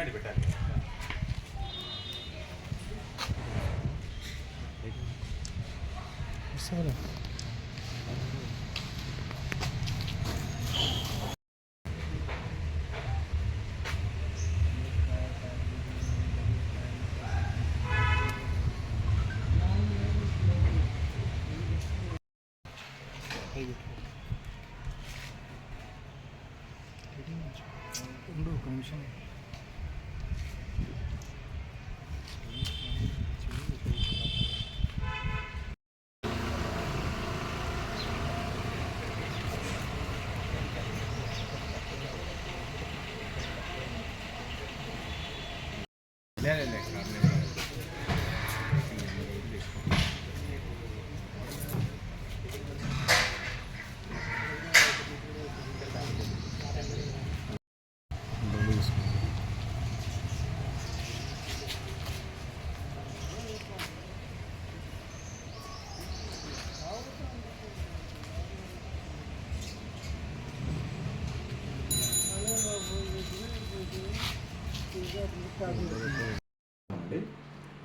కన్నడి పెట్టాలి. ఒక నిమిషం.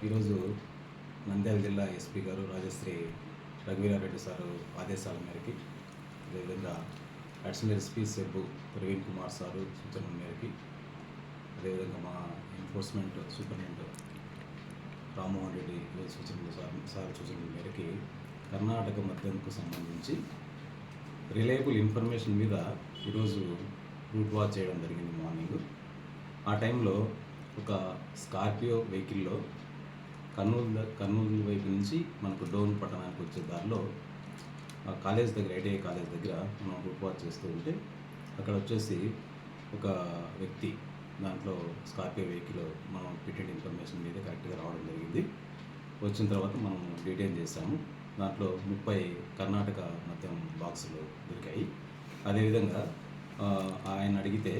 ఈరోజు నంద్యాల జిల్లా ఎస్పీ గారు రాజశ్రీ రఘువీరారెడ్డి సారు ఆదేశాల మేరకి, అదేవిధంగా అడిషనల్ ఎస్పీ సెబ్బు ప్రవీణ్ కుమార్ సారు సూచనల మేరకి, అదేవిధంగా మా ఎన్ఫోర్స్మెంట్ సూపరింటెండెంట్ రామ్మోహన్ రెడ్డి సూచనల మేరకి కర్ణాటక మద్యంకు సంబంధించి రిలయబుల్ ఇన్ఫర్మేషన్ మీద ఈరోజు రూట్ వాచ్ చేయడం జరిగింది మార్నింగ్. ఆ టైంలో ఒక స్కార్పియో వెహికల్లో కర్నూలు వైపు నుంచి మనకు డోన్ పట్టణానికి వచ్చే దారిలో కాలేజ్ దగ్గర, ఐటీఐ కాలేజ్ దగ్గర మనం రూట్ వాచ్ చేస్తూ ఉంటే అక్కడ వచ్చేసి ఒక వ్యక్తి దాంట్లో స్కార్పియో వెహికల్ మనం పెట్టిన ఇన్ఫర్మేషన్ మీద కరెక్ట్గా రావడం జరిగింది. వచ్చిన తర్వాత మనం డీటెయిల్ చేశాము. దాంట్లో 30 కర్ణాటక మద్యం బాక్సులు దొరికాయి. అదేవిధంగా ఆయన అడిగితే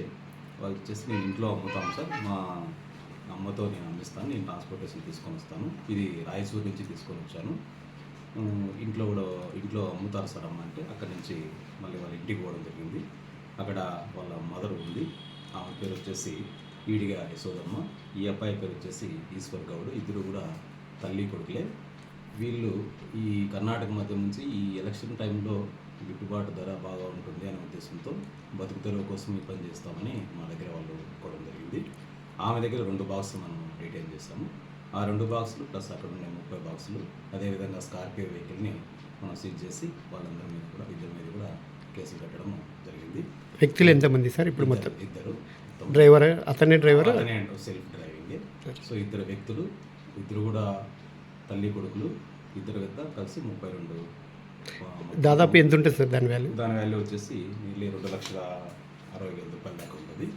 వాళ్ళు వచ్చేసి నేను ఇంట్లో అమ్ముతాను సార్, మా అమ్మతో నేను అమ్మిస్తాను, నేను ట్రాన్స్పోర్టేషన్ తీసుకొని వస్తాను, ఇది రాయచూరు నుంచి తీసుకొని వచ్చాను, ఇంట్లో అమ్ముతారు సార్ అమ్మ అంటే అక్కడి నుంచి మళ్ళీ వాళ్ళ ఇంటికి పోవడం జరిగింది. అక్కడ వాళ్ళ మదర్ ఉంది, ఆమె పేరు వచ్చేసి ఈడిగా యశోదమ్మ, ఈ అబ్బాయి పేరు వచ్చేసి ఈశ్వర్ గౌడ్, ఇద్దరు కూడా తల్లి కొడుకులే. వీళ్ళు ఈ కర్ణాటక మధ్య నుంచి ఈ ఎలక్షన్ టైంలో గిట్టుబాటు ధర బాగా ఉంటుంది అనే ఉద్దేశంతో బతుకు తెరువు కోసం ఈ పని చేస్తామని మా దగ్గర వాళ్ళు కొనడం జరిగింది. ఆమె దగ్గర 2 బాక్సులు మనం రిటైన్ చేస్తాము. ఆ 2 బాక్సులు ప్లస్ అక్కడ ఉన్న 30 బాక్సులు, అదేవిధంగా స్కార్పియో వెహికల్ని మనం సీజ్ చేసి వాళ్ళందరి మీద కూడా, ఇద్దరి మీద కూడా కేసులు కట్టడం జరిగింది. వ్యక్తులు ఎంతమంది సార్ ఇప్పుడు? మొత్తం ఇద్దరు. డ్రైవర్ అతనే సెల్ఫ్ డ్రైవింగ్. సో ఇద్దరు వ్యక్తులు, ఇద్దరు కూడా తల్లి కొడుకులు, ఇద్దరు పెద్ద కలిసి 32. దాదాపు ఎంత ఉంటుంది సార్ దాని వాల్యూ? దాని వాల్యూ వచ్చేసి నియర్లీ 2,60,000 రూపాయల దాకా ఉంటుంది.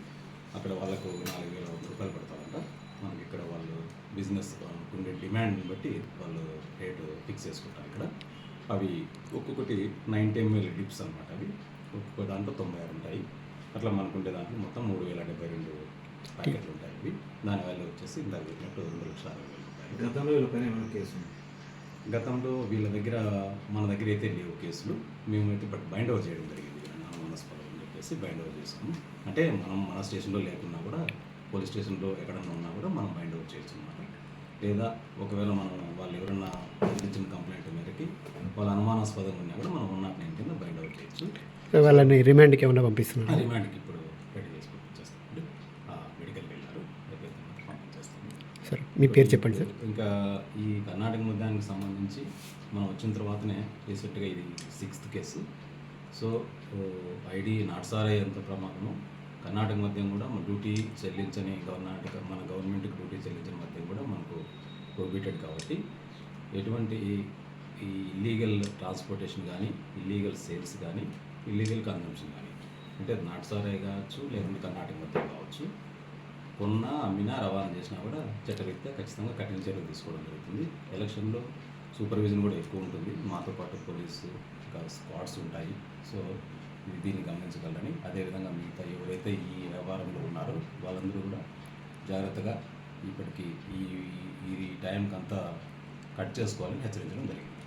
అక్కడ వాళ్ళకు 4,000 రూపాయలు పడతారంట. మనకి ఇక్కడ వాళ్ళు బిజినెస్ ఉండే డిమాండ్ని బట్టి వాళ్ళు రేటు ఫిక్స్ చేసుకుంటారు. ఇక్కడ అవి ఒక్కొక్కటి 90 ml డిప్స్ అనమాట. అవి ఒక్కొక్క దాంట్లో 96 ఉంటాయి. అట్లా మనకుంటే దాంట్లో మొత్తం 3,072 ప్యాకెట్లు ఉంటాయి. అవి దాని వాల్యూ వచ్చేసి ఇందాక చెప్పినట్టు 2,60,000 రూపాయలు. గతంలో వీళ్ళపైన ఏమైనా కేసు? గతంలో వీళ్ళ దగ్గర, మన దగ్గర అయితే లేవు కేసులు. మేమైతే బైండ్ ఓవర్ చేయడం జరిగింది. అనుమానాస్పదం అని చెప్పేసి బైండ్ ఓవర్ చేసాము. అంటే మనం మన స్టేషన్లో లేకున్నా కూడా, పోలీస్ స్టేషన్లో ఎక్కడన్నా ఉన్నా కూడా మనం బైండ్ ఓవర్ చేయొచ్చు అన్నమాట. లేదా ఒకవేళ మనం వాళ్ళు ఎవరన్నా ఇచ్చిన కంప్లైంట్ మేరకి వాళ్ళు అనుమానాస్పదంగా ఉన్నా కూడా మనం 109 కింద బైండ్ ఓవర్ చేయొచ్చు. వాళ్ళని రిమాండ్కి ఏమైనా పంపిస్తున్నారు? రిమాండ్కి ఇప్పుడు రెడీ చేసి పంపించేస్తామండి. మెడికల్కి వెళ్ళారు, పంపించేస్తాము. సార్ మీ పేరు చెప్పండి సార్. ఇంకా ఈ కర్ణాటక మద్యానికి సంబంధించి మనం వచ్చిన తర్వాతనే రీసెంట్గా ఇది 6th కేసు. సో ఐడి నాట్సారే ఎంత ప్రమాదము, కర్ణాటక మద్యం కూడా మన డ్యూటీ చెల్లించని మన గవర్నమెంట్కి డ్యూటీ చెల్లించిన మద్యం కూడా మనకు ప్రొహిబిటెడ్. కాబట్టి ఎటువంటి ఈ ఇల్లీగల్ ట్రాన్స్పోర్టేషన్ కానీ, ఇల్లీగల్ సేల్స్ కానీ, ఇల్లీగల్ కన్జంప్షన్ కానీ, అంటే నాట్సారే కావచ్చు, లేకుంటే కర్ణాటక మద్యం కావచ్చు, కొన్నా, అమ్మినా, రవాణా చేసినా కూడా చట్టరీత్యా ఖచ్చితంగా కఠిన చర్యలు తీసుకోవడం జరుగుతుంది. ఎలక్షన్లో సూపర్విజన్ కూడా ఎక్కువ ఉంటుంది. మాతో పాటు పోలీసు ఇంకా స్క్వాడ్స్ ఉంటాయి. సో దీన్ని గమనించగలరని, అదేవిధంగా మిగతా ఎవరైతే ఈ వ్యవహారంలో ఉన్నారో వాళ్ళందరూ కూడా జాగ్రత్తగా ఇప్పటికీ ఈ టైంకి అంతా కట్ చేసుకోవాలని హెచ్చరించడం జరిగింది.